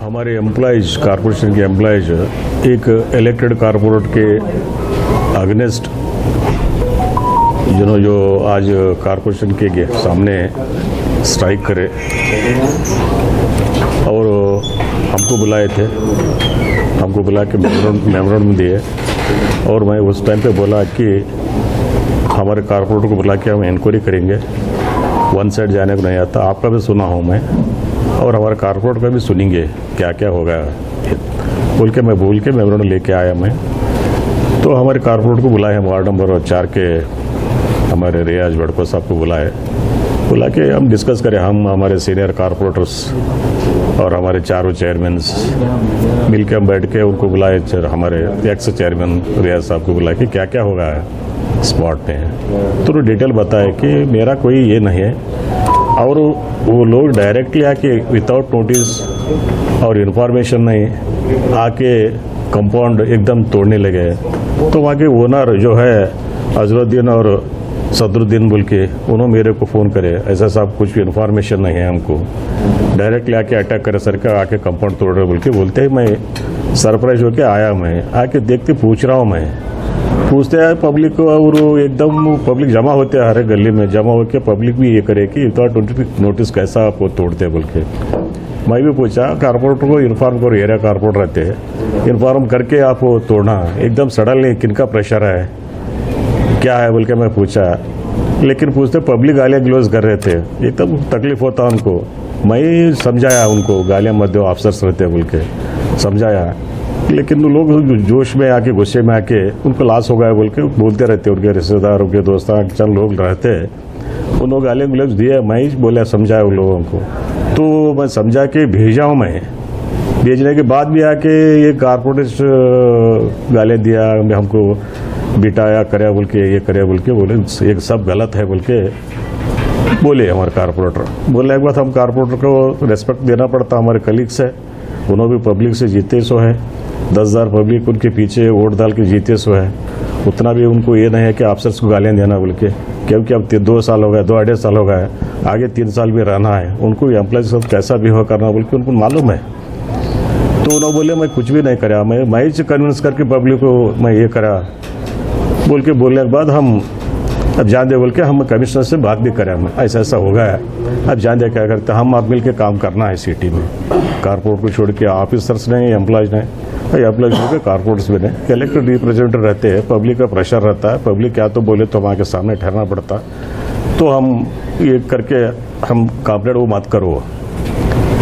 हमारे employees corporation के employees एक इलेक्टेड कॉरपोरेट के अगेंस्ट जो आज कॉरपोरेशन के सामने स्ट्राइक करे और हमको बुलाए थे, हमको बुला के मेमोरेंडम दिए और मैं उस टाइम पे बोला कि हमारे कॉरपोरेटर को बुला के हम इंक्वायरी करेंगे, वन साइड जाने को नहीं आता। आपका भी सुना हूँ मैं और हमारे कॉरपोरेट का भी सुनेंगे क्या क्या होगा बोल के मैं बोल के मेमोरेंडम लेके आया मैं। तो हमारे कॉरपोरेट को बुलाए, हम वार्ड नंबर 4 के हमारे रियाज बड़को साहब को बुला के हम डिस्कस करें, हम हमारे सीनियर कॉरपोरेटर्स और हमारे चारों चेयरमैन्स मिलकर हम बैठ के उनको बुलाए, हमारे एक्स चेयरमैन रियाज साहब को बुला के क्या क्या होगा स्पॉट में। तो डिटेल बताए कि मेरा कोई ये नहीं है और वो लोग डायरेक्टली आके विदाउट नोटिस और इन्फॉर्मेशन नहीं आके कंपाउंड एकदम तोड़ने लगे। तो वहाँ के ओनर जो है अजरुद्दीन और सदरुद्दीन बोल के उन्होंने मेरे को फ़ोन करे, ऐसा साहब कुछ भी इन्फॉर्मेशन नहीं है हमको, डायरेक्टली आके अटैक करे सर का, आके कंपाउंड तोड़ रहे बोल के बोलते हैं। मैं सरप्राइज होके आया, मैं आके देखते पूछ रहा हूँ, मैं पूछते हैं पब्लिक को और एकदम पब्लिक जमा होते हैं हर गली में, जमा होकर पब्लिक भी ये करे कि विदाउट नोटिस कैसा आप तोड़ते बोल के। मैं भी पूछा कॉरपोरेटर को इन्फॉर्म करो, एरिया कॉरपोरेटर रहते हैं, इन्फॉर्म करके आप तोड़ना एकदम सडनली किनका प्रेशर है क्या है बोल के मैं पूछा। लेकिन पूछते पब्लिक गालियाँ ग्लोज कर रहे थे, एकदम तकलीफ होता उनको। मैं समझाया उनको, गालियाँ मत दो ऑफिसर्स रहते बोल के समझाया, लेकिन वो लोग जोश में आके गुस्से में आके उनको लॉस हो गया बोल के बोलते रहते। उनके रिश्तेदार उनके दोस्त चंद लोग रहते, उन लोग गालियाँ ग्लोज दिए, मैं ही बोला समझाया उन लोगों को। तो मैं समझा के भेजा हूँ। मैं भेजने के बाद भी आके ये कॉरपोरेट गालियाँ दिया, हमको बिठाया करे बोल के, ये करे बोल के बोले एक सब गलत है बोल के बोले हमारे कॉरपोरेटर। बोलने के बाद हम कॉरपोरेटर को रेस्पेक्ट देना पड़ता, हमारे कलीग्स है, उन्होंने भी पब्लिक से जीते सो है, 10,000 पब्लिक उनके पीछे वोट डाल के जीते सो है। उतना भी उनको ये नहीं है कि अफसर्स को गालियाँ देना बोल के, क्योंकि अब 2 साल हो गए, 2-2.5 साल हो गए, आगे 3 साल भी रहना है, उनको एम्प्लॉय के साथ कैसा बिहेव करना बोल के उनको मालूम है। तो उन्होंने बोले मैं कुछ भी नहीं करा, मैं ही कन्विंस करके पब्लिक को मैं ये करा बोल के। बोलने के बाद हम अब जान दे बोल के हम कमिश्नर से बात भी करें, हम ऐसा ऐसा हो गया है, अब जान दे क्या करते, हम आप मिल के काम करना है सिटी में, कारपोरेट को छोड़ के ऑफिसर्स नहीं, एम्प्लॉयज नहीं, एम्प्लॉयज छोड़ के कारपोरेट्स भी नहीं, इलेक्टेड रिप्रेजेंटेटिव रहते हैं, पब्लिक का प्रेशर रहता है, पब्लिक क्या तो बोले तो वहाँ के सामने ठहरना पड़ता। तो हम ये करके हम कंप्लेंट वो मत करो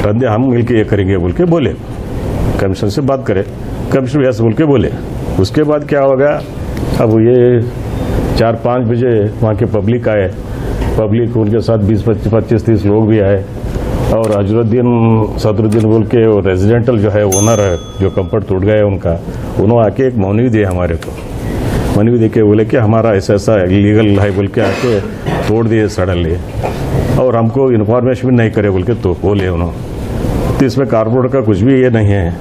रंदे, हम मिल के ये करेंगे बोल के बोले, कमिश्नर से बात करें, कमिश्नर यस बोल के बोले। उसके बाद क्या होगा, अब ये 4-5 बजे वहाँ के पब्लिक आए, पब्लिक उनके साथ 20-25-30 लोग भी आए और अजरुद्दीन सदरुद्दीन बोल के रेजिडेंटल जो है ओनर है जो कंपाउंड टूट गया है उनका, उन्होंने आके एक मनवी दिया हमारे को, मनवी दे के बोले कि हमारा ऐसा ऐसा इलीगल है बोल के आके तोड़ दिए सडनली और हमको इन्फॉर्मेशन भी नहीं करे बोल के तो बोले उन्होंने। तो इसमें कारपोरेटर का कुछ भी ये नहीं है,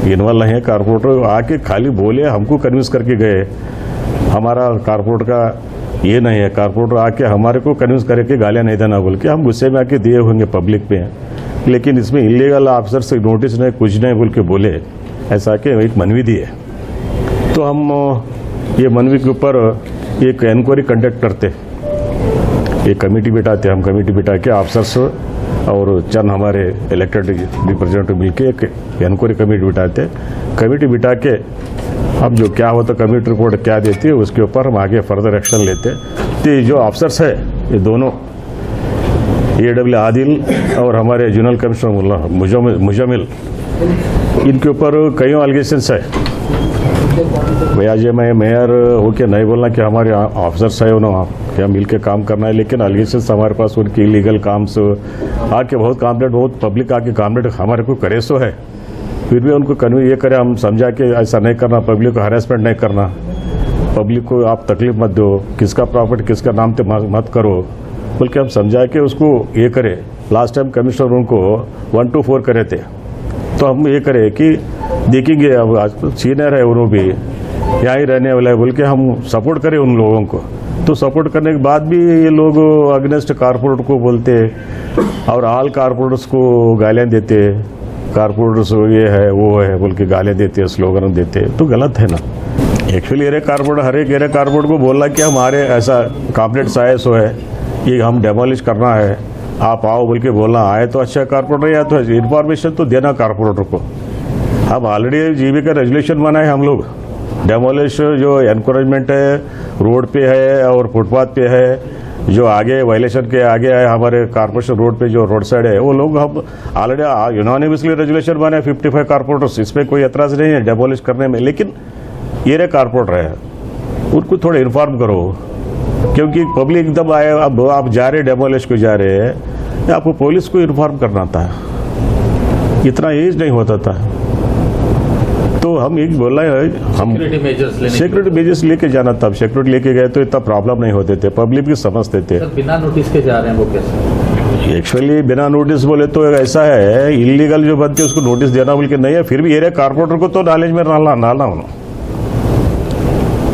इन्वॉल्व नहीं है। कारपोरेटर आके खाली बोले, हमको कन्विंस करके गए, हमारा कॉरपोरेट का ये नहीं है, कॉरपोरेटर आके हमारे को कन्विंस करके गालियाँ नहीं देना बोल के हम गुस्से में आके दिए होंगे पब्लिक पे, लेकिन इसमें इलीगल ऑफिसर से नोटिस नहीं कुछ नहीं बोल के बोले, ऐसा के एक मनवी दिए। तो हम ये मनवी के ऊपर एक इंक्वायरी कंडक्ट करते, एक कमेटी बिठाते, हम कमेटी बिठा के ऑफिसर्स और चंद हमारे इलेक्टेड रिप्रेजेंटेटिव मिल के एक इंक्वायरी कमेटी बिठाते, कमेटी बिठा के अब जो क्या होता कमेटी रिपोर्ट क्या देती है उसके ऊपर हम आगे फर्दर एक्शन लेते। तो जो ऑफिसर्स है ये दोनों AW आदिल और हमारे जूनियर कमिश्नर मुजमिल, इनके ऊपर कई एलिगेशंस है। भैया जी मैं मेयर होके नहीं बोलना कि हमारे ऑफिसर्स है उन्होंने क्या मिल के काम करना है, लेकिन एलिगेशंस हमारे पास उनकी इलीगल काम से आके बहुत कंप्लेंट, बहुत पब्लिक आके कंप्लेंट हमारे को करे सो है, फिर भी उनको कन्वे ये करें, हम समझा के ऐसा नहीं करना, पब्लिक को हरासमेंट नहीं करना, पब्लिक को आप तकलीफ मत दो, किसका प्रॉपर्टी किसका नाम पे मत करो बोल के हम समझा के उसको ये करें। लास्ट टाइम कमिश्नर उनको 1 to 4 करे थे, तो हम ये करें कि देखेंगे अब आज सीनियर है उन्होंने भी यहाँ ही रहने वाला है बोल के हम सपोर्ट करें उन लोगों को। तो सपोर्ट करने के बाद भी ये लोग अगेंस्ट कारपोरेट को बोलते और ऑल कारपोरेटर्स को गालियाँ देते, कारपोरेटर्स ये है वो है बोल के गाली देते हैं, स्लोगन देते हैं, तो गलत है ना। एक्चुअली एरिया कारपोरेटर, हर एक एरिया कारपोरेटर को बोलना कि हमारे ऐसा कंप्लेंट्स आए सो है, ये हम डेमोलिश करना है, आप आओ बोल के बोलना। आए तो अच्छा कारपोरेटर, या तो इन्फॉर्मेशन तो देना कारपोरेटर को। अब ऑलरेडी जीबी का रेजुलेशन बनाए हम लोग, डेमोलिश जो एनकरेजमेंट है रोड पे है और फुटपाथ पे है, जो आगे वायलेशन के आगे है हमारे कारपोरेशन रोड पे जो रोड साइड है, वो लोग हम ऑलरेडी यूनानिमसली रेजुलेशन बनाए 55 कारपोरेटर्स, इसमें कोई एतराज नहीं है डेमोलिश करने में। लेकिन ये रे कारपोरेटर है, उनको थोड़ा इन्फॉर्म करो, क्योंकि पब्लिक एकदम आए, अब आप जा रहे डेमोलिश को जा रहे हैं, आपको पुलिस को इन्फॉर्म करना था, इतना एज नहीं होता था। तो हम एक बोला है, हम सिक्योरिटी मेजर्स लेके जाना था। सिक्योरिटी लेके गए तो इतना प्रॉब्लम नहीं होते थे, पब्लिक भी समझते थे। बिना नोटिस के जा रहे हैं वो कैसे? एक्चुअली बिना नोटिस बोले तो ऐसा है, इलीगल जो बनते उसको नोटिस देना बोल के नहीं है, फिर भी एरिया कारपोरेटर को तो नॉलेज में डालना होना।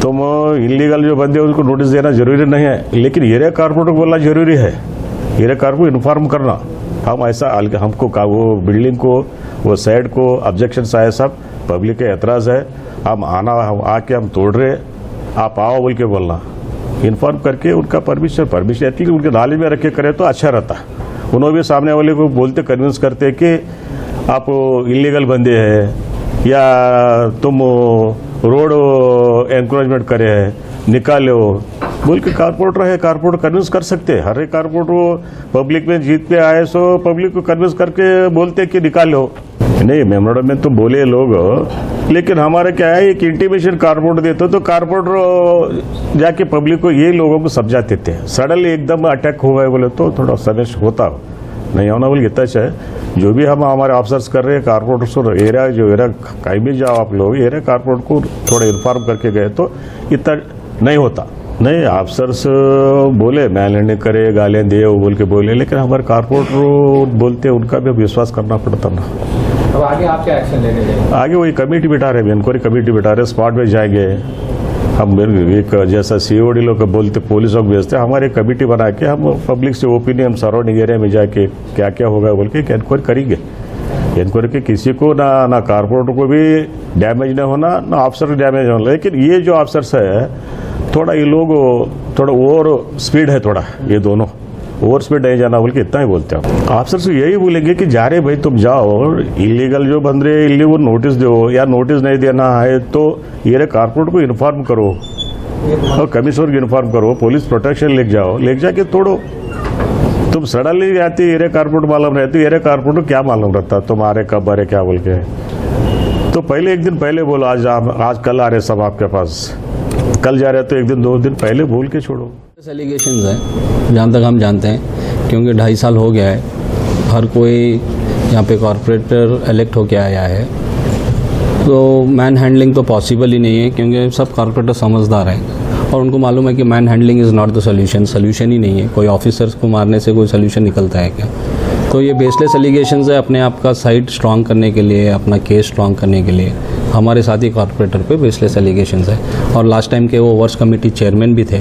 तुम इलीगल जो बंदे उसको नोटिस देना जरूरी नहीं है, लेकिन एरिया कारपोरेटर को बोलना जरूरी है, एरिया कारपोरेटर को इन्फॉर्म करना। हम ऐसा हमको वो बिल्डिंग को, वो साइड को ऑब्जेक्शन आए, सब पब्लिक के एतराज है, हम आके हम तोड़ रहे, आप आओ बोल के बोलना, इन्फॉर्म करके उनका परमिशन एटलीस्ट उनके नॉलेज में रख के करे तो अच्छा रहता। उन्होंने भी सामने वाले को बोलते, कन्विंस करते कि आप इलीगल बंदे हैं या तुम रोड एनकरेजमेंट करे है, निकालो बोल के कारपोरेटर है, कारपोरेटर कन्विंस कर सकते हैं। हर एक कारपोरेटर पब्लिक में जीत पे आए सो पब्लिक को कन्विंस करके बोलते कि निकालो। नहीं, मेमोरेंडम में तो बोले लोग, लेकिन हमारे क्या है, एक इंटीमेशन कारपोरेटर देते तो कारपोरेटर जाके पब्लिक को ये लोगों को समझाते थे। सडनली एकदम अटैक हो गए बोले तो थोड़ा समय होता नहीं होना बोले इतना है। जो भी हम हमारे ऑफिसर्स कर रहे हैं कारपोरेटर्स को, एरिया जो एरिया कहीं भी जाओ आप लोग, एरिया कारपोरेटर को थोड़ा इन्फॉर्म करके गए तो इतना नहीं होता। नहीं, ऑफिसर्स बोले मैन हैंडलिंग करे, गालियां दिए वो बोल के बोले, लेकिन हमारे कारपोरेटर बोलते उनका भी विश्वास करना पड़ता ना। अब आगे आप क्या एक्शन लेने जाएंगे? आगे वही कमेटी बिठा रहे, इंक्वायरी कमेटी बिठा रहे, स्पॉट में जाएंगे हम। एक जैसा सीओडी लोग बोलते, पुलिस लोग भेजते, हमारे कमेटी बना के हम पब्लिक से ओपिनियन सराउंडिंग एरिया में जाके क्या क्या होगा बोल के इंक्वायरी करेंगे। इंक्वायरी के किसी को ना कारपोरेटर को भी डैमेज नहीं होना, ना ऑफिसर को डैमेज होना। लेकिन ये जो ऑफिसर्स है थोड़ा, ये लोग थोड़ा ओवर स्पीड है, थोड़ा ये दोनों ओवर स्पीड नहीं जाना बोल के इतना ही बोलते हैं। ऑफिसर से यही बोलेंगे कि जा रहे भाई तुम जाओ, इलीगल जो बन रहे इलीगल नोटिस दो, या नोटिस नहीं देना है तो ये कारपोरेट को इन्फॉर्म करो और कमिश्नर को इन्फॉर्म करो, पुलिस प्रोटेक्शन लेके जाओ, लेके जाके तोड़ो। तुम सडनली आती एरिया कारपोरेट मालूम रहती, एरिया कारपोरेट क्या मालूम रहता तुम्हारे कब आ रहे क्या बोल के। तो पहले एक दिन पहले बोलो, आज कल आ रहे सब आपके पास, कल जा रहे तो एक दिन 2 दिन पहले बोल के छोड़ो। एलिगेशंस है जहाँ तक हम जानते हैं, क्योंकि 2.5 साल हो गया है, हर कोई यहाँ पे कॉरपोरेटर इलेक्ट होके आया है, तो मैन हैंडलिंग तो पॉसिबल ही नहीं है, क्योंकि सब कॉरपोरेटर समझदार हैं और उनको मालूम है कि manhandling is not the solution ही नहीं है। कोई ऑफिसर्स को मारने से कोई सोल्यूशन निकलता है क्या? तो ये बेसलेस एलिगेशंस है, अपने आप का साइड स्ट्रांग करने के लिए, अपना केस स्ट्रांग करने के लिए हमारे साथी कॉरपोरेटर पे बेसलेस एलिगेशंस है। और लास्ट टाइम के वो वर्क्स कमेटी चेयरमैन भी थे,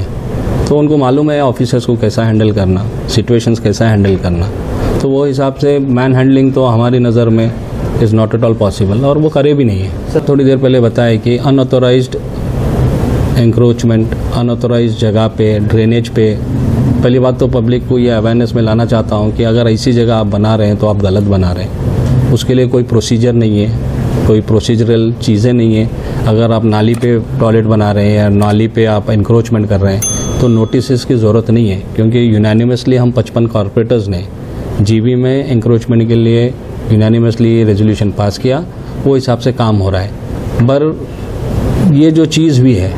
तो उनको मालूम है ऑफिसर्स को कैसा हैंडल करना, सिचुएशंस कैसा हैंडल करना। तो वो हिसाब से मैन हैंडलिंग तो हमारी नज़र में is not at all possible, और वो करे भी नहीं है। सर थोड़ी देर पहले बताया कि अनऑथोराइज्ड एंक्रोचमेंट, अनऑथोराइज्ड जगह पे, ड्रेनेज पे, पहली बात तो पब्लिक को ये अवेयरनेस में लाना चाहता हूँ कि अगर ऐसी जगह आप बना रहे हैं तो आप गलत बना रहे हैं। उसके लिए कोई प्रोसीजर नहीं है, कोई प्रोसीजरल चीज़ें नहीं है। अगर आप नाली पे टॉयलेट बना रहे हैं या नाली पे आप इंक्रोचमेंट कर रहे हैं तो नोटिस की ज़रूरत नहीं है, क्योंकि यूनानिमसली हम 55 कॉरपोरेटर्स ने जीबी में इंक्रोचमेंट के लिए यूनानिमसली रेजोल्यूशन पास किया, वो हिसाब से काम हो रहा है। पर ये जो चीज़ भी है,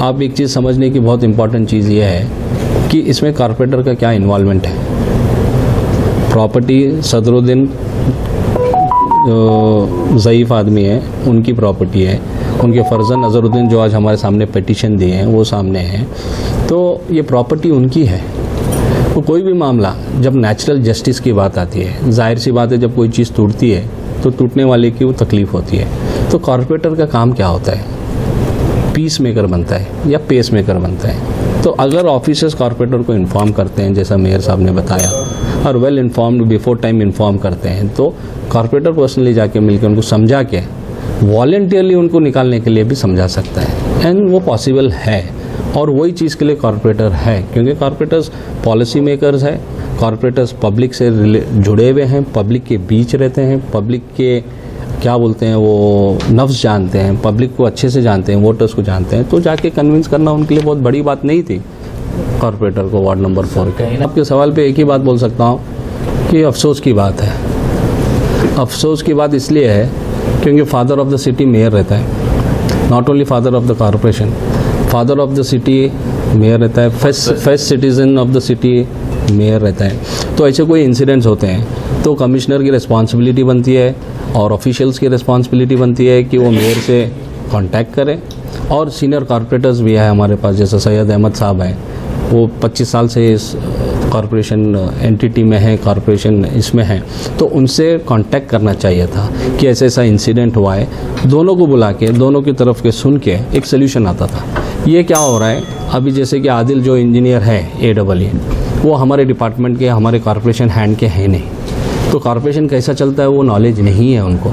आप एक चीज़ समझने की बहुत इंपॉर्टेंट चीज़ ये है कि इसमें कॉरपोरेटर का क्या इन्वॉल्वमेंट है। प्रॉपर्टी सदरुद्दीन जो ज़ईफ़ आदमी है उनकी प्रॉपर्टी है, उनके फर्जन अज़रुद्दीन जो आज हमारे सामने पिटीशन दिए हैं वो सामने हैं, तो ये प्रॉपर्टी उनकी है। तो कोई भी मामला जब नेचुरल जस्टिस की बात आती है, जाहिर सी बात है जब कोई चीज़ टूटती है तो टूटने वाले की वो तकलीफ़ होती है। तो कॉरपोरेटर का काम क्या होता है? पीस मेकर बनता है या पेस मेकर बनता है। तो अगर ऑफिसर्स कॉरपोरेटर को इन्फॉर्म करते हैं, जैसा मेयर साहब ने बताया, और well informed before time inform करते हैं, तो कॉर्पोरेटर पर्सनली जाके मिलकर उनको समझा के वॉलंटियरली उनको निकालने के लिए भी समझा सकता है, एंड वो पॉसिबल है। और वही चीज़ के लिए कॉर्पोरेटर है, क्योंकि कॉर्पोरेटर्स पॉलिसी मेकर्स है, कॉर्पोरेटर्स पब्लिक से जुड़े हुए हैं, पब्लिक के बीच रहते हैं, पब्लिक के क्या बोलते हैं वो नफ्स जानते हैं, पब्लिक को अच्छे से जानते हैं, वोटर्स को जानते हैं, तो जाके कन्विंस करना उनके लिए बहुत बड़ी बात नहीं थी कॉर्पोरेटर को वार्ड नंबर 4 के। आपके सवाल पे एक ही बात बोल सकता हूँ कि अफसोस की बात है। अफसोस की बात इसलिए है क्योंकि father of the city mayor रहता है, not only father of the corporation, father of the city mayor रहता है, first citizen of the city mayor रहता है। तो ऐसे कोई इंसिडेंट्स होते हैं तो कमिश्नर की रिस्पॉन्सिबिलिटी बनती है और ऑफिशियल्स की रिस्पॉन्सिबिलिटी बनती है कि वो मेयर से कांटेक्ट करें। और सीनियर कॉर्पोरेटर्स भी है हमारे पास, जैसे सैयद अहमद साहब हैं, वो 25 साल से इस कॉर्पोरेशन एंटिटी में है, कॉर्पोरेशन इसमें है, तो उनसे कांटेक्ट करना चाहिए था कि ऐसा ऐसा इंसिडेंट हुआ है। दोनों को बुला के दोनों की तरफ के सुन के एक सोल्यूशन आता था। ये क्या हो रहा है अभी, जैसे कि आदिल जो इंजीनियर है AEE, वो हमारे डिपार्टमेंट के, हमारे कॉर्पोरेशन हैंड के हैं नहीं, तो कॉर्पोरेशन कैसा चलता है वो नॉलेज नहीं है उनको।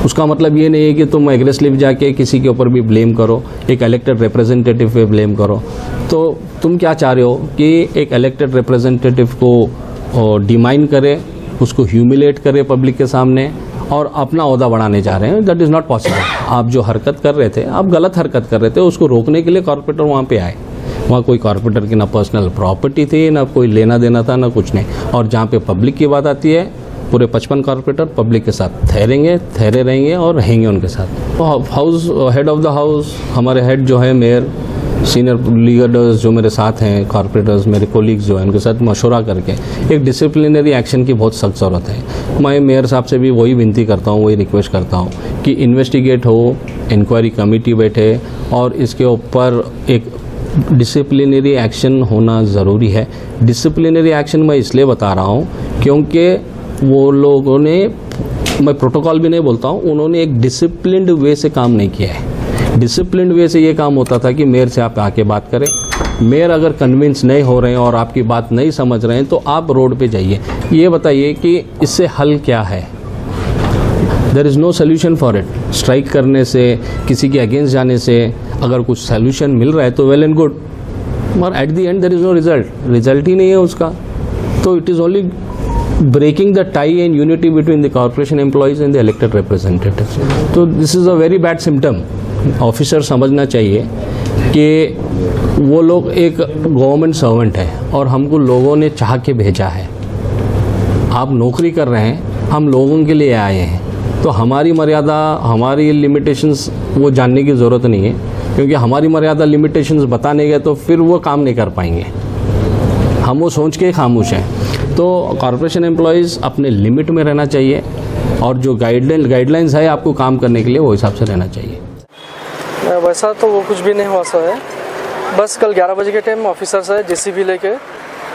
उसका मतलब ये नहीं है कि तुम एग्रेसिव जाके किसी के ऊपर भी ब्लेम करो, एक इलेक्टेड रिप्रेजेंटेटिव पे ब्लेम करो। तो तुम क्या चाह रहे हो कि एक इलेक्टेड रिप्रेजेंटेटिव को डिमाइन करे, उसको ह्यूमिलेट करे पब्लिक के सामने और अपना ओहदा बढ़ाने जा रहे हैं। That is not possible. आप जो हरकत कर रहे थे, आप गलत हरकत कर रहे थे, उसको रोकने के लिए कॉर्पोरेटर वहाँ पे आए। वहाँ कोई कॉर्पोरेटर की ना पर्सनल प्रॉपर्टी थी, ना कोई लेना देना था, ना कुछ नहीं। और जहाँ पे पब्लिक की बात आती है, पूरे 55 कॉर्पोरेटर पब्लिक के साथ ठहरे रहेंगे और रहेंगे उनके साथ। तो house head of the house, हमारे हेड जो है मेयर, सीनियर लीडर्स जो मेरे साथ हैं, कॉर्पोरेटर्स मेरे कोलीग्स जो हैं, उनके साथ मशवरा करके एक डिसिप्लिनरी एक्शन की बहुत सख्त ज़रूरत है। मैं मेयर साहब से भी वही विनती करता हूँ, वही रिक्वेस्ट करता हूँ कि इन्वेस्टिगेट हो, इंक्वायरी कमेटी बैठे और इसके ऊपर एक डिसिप्लिनरी एक्शन होना ज़रूरी है। डिसिप्लिनरी एक्शन मैं इसलिए बता रहा हूँ क्योंकि वो लोगों ने, मैं प्रोटोकॉल भी नहीं बोलता हूँ, उन्होंने एक डिसिप्लिन्ड वे से काम नहीं किया है। डिसिप्लिन्ड वे से ये काम होता था कि मेयर से आप आके बात करें, मेयर अगर कन्विंस नहीं हो रहे हैं और आपकी बात नहीं समझ रहे हैं तो आप रोड पे जाइए, ये बताइए कि इससे हल क्या है। There is no solution for it. Strike करने से, किसी के अगेंस्ट जाने से अगर कुछ सोल्यूशन मिल रहा है तो वेल एंड गुड, और at the end there is no result ही नहीं है उसका, तो it is only breaking the tie and unity between the corporation employees and the elected representatives. तो this is a very bad symptom. Officer समझना चाहिए कि वो लोग एक गवर्नमेंट सर्वेंट है और हमको लोगों ने चाह के भेजा है। आप नौकरी कर रहे हैं, हम लोगों के लिए आए हैं, तो हमारी मर्यादा, हमारी लिमिटेशंस वो जानने की ज़रूरत नहीं है, क्योंकि हमारी मर्यादा लिमिटेशंस बताने गए तो फिर वो काम नहीं कर पाएंगे। हम वो सोच के खामोश हैं। तो कॉर्पोरेशन एम्प्लॉयज़ अपने लिमिट में रहना चाहिए और जो गाइडलाइंस है आपको काम करने के लिए वो हिसाब से रहना चाहिए। वैसा तो वो कुछ भी नहीं हुआ सा है, बस कल 11 बजे के टाइम ऑफिसर से JCB लेके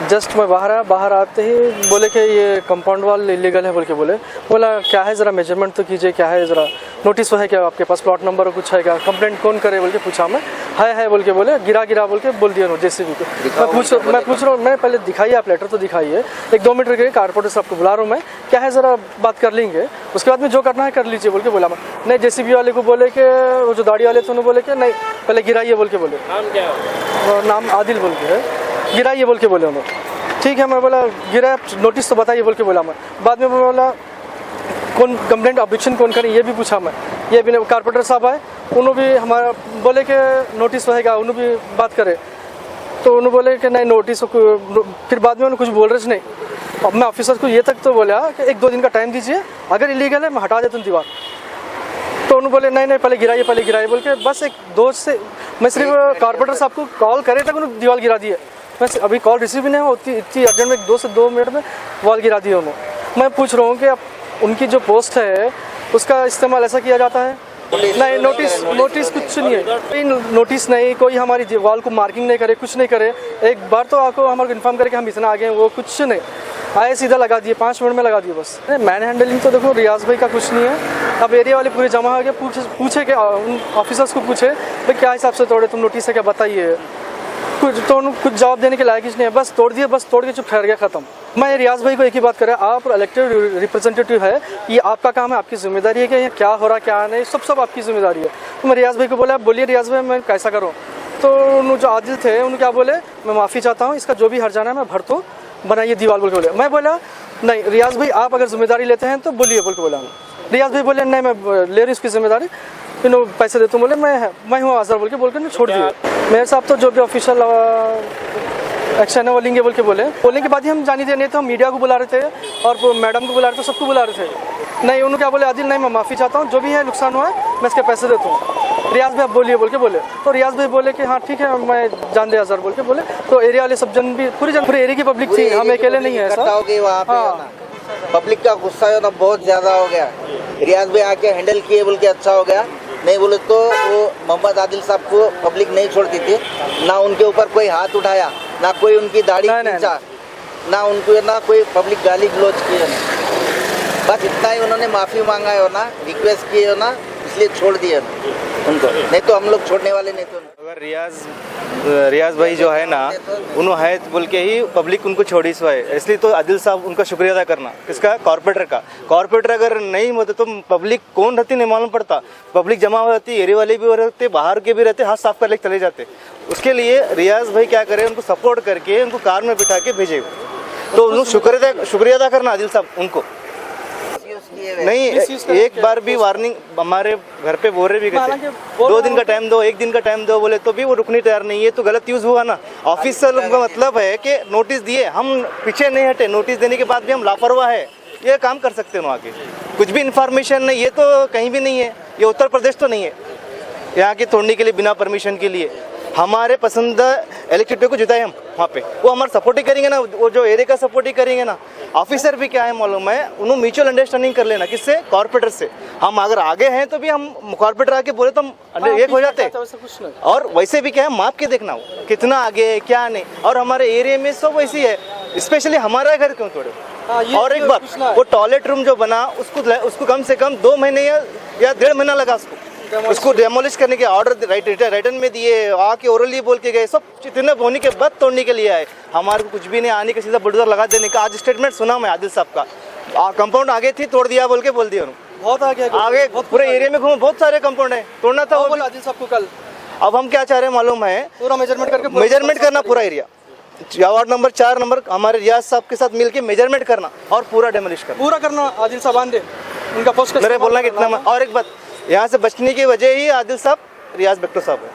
जस्ट मैं बाहर आते ही बोले कि ये कंपाउंड वॉल इलीगल है बोल के बोला क्या है ज़रा मेजरमेंट तो कीजिए, क्या है ज़रा नोटिस है क्या आपके पास, प्लॉट नंबर कुछ है क्या, कंप्लेंट कौन करे बोल के पूछा मैं, है बोल के बोले, गिरा बोल के बोल दिया JCB को। मैं पूछ रहा हूँ, मैं पहले दिखाइए, आप लेटर तो दिखाइए, 1-2 मिनट के कारपोरेटर साहब को बुला रहा हूँ मैं, क्या है ज़रा बात कर लेंगे, उसके बाद में जो करना है कर लीजिए बोल के बोला मैं। नहीं, JCB वाले को बोले कि वो जो दाढ़ी वाले थे उन्होंने बोले कि नहीं पहले गिराइए बोल के बोले। नाम क्या है? नाम आदिल बोल के है, गिराइए बोल के बोले उन्होंने। ठीक है, मैं बोला गिरा, नोटिस तो बताइए बोल के बोला मैं। बाद में मैं बोला कौन कंप्लेंट ऑब्जेक्शन कौन करे ये भी पूछा मैं, ये भी कारपोरेटर साहब आए, उन्होंने भी हमारा बोले कि नोटिस रहेगा, उन्होंने भी बात करे, तो उन्होंने बोले कि नहीं नोटिस, फिर बाद में उन्होंने कुछ बोल रहे नहीं। अब मैं ऑफिसर को ये तक तो बोला कि 1-2 दिन का टाइम दीजिए, अगर इलीगल है मैं हटा देता हूँ दीवार, तो उन्होंने बोले नहीं पहले गिराइए बोल के, बस एक दोस्त से मैं सिर्फ कारपोरेटर साहब को कॉल करे तक उन्होंने दीवार गिरा दिए। मैं अभी कॉल रिसीव नहीं होती, इतनी अर्जेंट में 2 से 2 मिनट में वॉल गिरा दिए उन्होंने। मैं पूछ रहा हूँ कि अब उनकी जो पोस्ट है उसका इस्तेमाल ऐसा किया जाता है? नहीं, नोटिस कुछ नहीं है, नोटिस नहीं, कोई हमारी वॉल को मार्किंग नहीं करे, कुछ नहीं करे। एक बार तो आपको हमारे इन्फॉर्म करे कि हम इतना आगे हैं, वो कुछ नहीं आए, सीधा लगा दिए, 5 मिनट में लगा दिए बस। मैन हैंडलिंग तो देखो रियाज भाई का कुछ नहीं है। अब एरिया वाले पूरे जमा हो गए, पूछे कि ऑफिसर्स को पूछे भाई क्या हिसाब से तोड़े तुम, नोटिस है क्या बताइए, कुछ तो कुछ जवाब देने के लायक ही नहीं है, बस तोड़ दिए, बस तोड़ के चुप ठहर गया, ख़त्म। मैं रियाज भाई को एक ही बात कर रहा आप इलेक्टेड रिप्रेजेंटेटिव है, ये आपका काम है, आपकी जिम्मेदारी है कि ये क्या हो रहा क्या नहीं, सब आपकी जिम्मेदारी है। तो मैं रियाज भाई को बोला, बोलिए रियाज भाई मैं कैसा करूँ। तो उन्होंने जो आदिल थे उन्होंने क्या बोले, मैं माफ़ी चाहता हूँ, इसका जो भी हर्जाना है मैं भर दूँ, बनाइए दीवार बोल के बोले। मैं बोला नहीं रियाज भाई आप अगर जिम्मेदारी लेते हैं तो बोलिए बोल के बोला। रियाज भाई बोले नहीं मैं ले रही हूँ इसकी जिम्मेदारी, फिर पैसे देता हूँ। बोले मैं हूँ आज़ार बोल के छोड़ दिए। मेरे साहब तो जो भी ऑफिशियल एक्शन है वो लेंगे बोल के बाद ही हम जानी दे, नहीं तो हम मीडिया को बुला रहे थे और मैडम को बुला रहे थे, सबको बुला रहे थे। नहीं उन्होंने क्या बोले, आदिल नहीं मैं माफ़ी चाहता हूँ, जो भी है नुकसान हुआ है मैं इसके पैसे देता हूँ। रियाज भाई आप बोलिए बोल के बोले, तो रियाज भाई बोले कि हाँ ठीक है मैं जान दे आज़ार बोल के बोले। तो एरिया वाले सब जन भी पूरे एरिया की पब्लिक थी, हम अकेले नहीं है ऐसा। पब्लिक का गुस्सा है ना बहुत ज्यादा हो गया। रियाज भाई आके हैंडल किए बोल के अच्छा हो गया, नहीं बोले तो वो मोहम्मद आदिल साहब को पब्लिक नहीं छोड़ती थी, ना उनके ऊपर कोई हाथ उठाया, ना कोई उनकी दाढ़ी खींचा, ना उनको ना कोई पब्लिक गाली गलौज की है ना, बस इतना ही उन्होंने माफ़ी मांगा है ना, रिक्वेस्ट की है ना, इसलिए छोड़ दिया उनको, नहीं तो हम लोग छोड़ने वाले नहीं। तो अगर रियाज भाई जो है ना उन्होंने है बोल के ही पब्लिक उनको छोड़ी सो है, इसलिए तो आदिल साहब उनका शुक्रिया अदा करना। किसका? कॉर्पोरेटर अगर नहीं होते तो पब्लिक कौन रहती नहीं मालूम पड़ता, पब्लिक जमा हो जाती, एरिया वाले भी रहते, बाहर के भी रहते, हाथ साफ कर लेके चले जाते। उसके लिए रियाज भाई क्या करे, उनको सपोर्ट करके उनको कार में बिठा के भेजे, तो उनको शुक्रिया अदा करना आदिल साहब उनको। नहीं एक बार भी वार्निंग हमारे घर पे बोल रहे भी कहते 2 दिन का टाइम दो, 1 दिन का टाइम दो बोले तो भी वो रुकने तैयार नहीं है, तो गलत यूज हुआ ना। ऑफिसर का मतलब है कि नोटिस दिए, हम पीछे नहीं हटे, नोटिस देने के बाद भी हम लापरवाह है, ये काम कर सकते हैं आगे। कुछ भी इन्फॉर्मेशन नहीं, ये तो कहीं भी नहीं है, ये उत्तर प्रदेश तो नहीं है यहाँ की तोड़ने के लिए बिना परमिशन के लिए। हमारे पसंद इलेक्टेड को जिताए हम वहाँ पे, वो हमारा सपोर्ट ही करेंगे ना, वो जो एरिया का सपोर्ट ही करेंगे ना। ऑफिसर भी क्या है मालूम है, उन्होंने म्यूचुअल अंडरस्टैंडिंग कर लेना, किससे? कॉर्पोरेटर से। हम अगर आगे हैं तो भी हम कॉर्पोरेटर आके बोले तो हम एक हो जाते हैं, और वैसे भी क्या है माप के देखना वो कितना आगे है क्या नहीं। और हमारे एरिया में सब वैसी है, स्पेशली हमारा घर क्यों तोड़े। और एक बात, वो टॉयलेट रूम जो बना उसको कम से कम 2 महीने या 1.5 महीना लगा उसको डेमोलिश करने के ऑर्डर राइटन में दिए, आके ओरली बोल के गए, सब इतने होने के बाद तोड़ने के लिए आए। हमारे को कुछ भी नहीं, आने के सीधा बुलडोजर लगा देने का। आज स्टेटमेंट सुना मैं आदिल साहब का, कंपाउंड आगे थी तोड़ दिया बोल दिया उन्होंने, बहुत आगे पूरे एरिया में घूमे, बहुत सारे कंपाउंड है, तोड़ना था वो आदिल साहब को कल। अब हम क्या चाह रहे हैं मालूम है, पूरा मेजरमेंट करना पूरा एरिया, वार्ड नंबर 4 नंबर हमारे रियाज साहब के साथ मिलके मेजरमेंट करना और पूरा डेमोलिश करना आदिल साहब आंदे उनका पोस्ट। मेरे बोलना कितना। और एक बात, यहाँ से बचने की वजह ही आदिल साहब रियाज बेक्टो साहब है।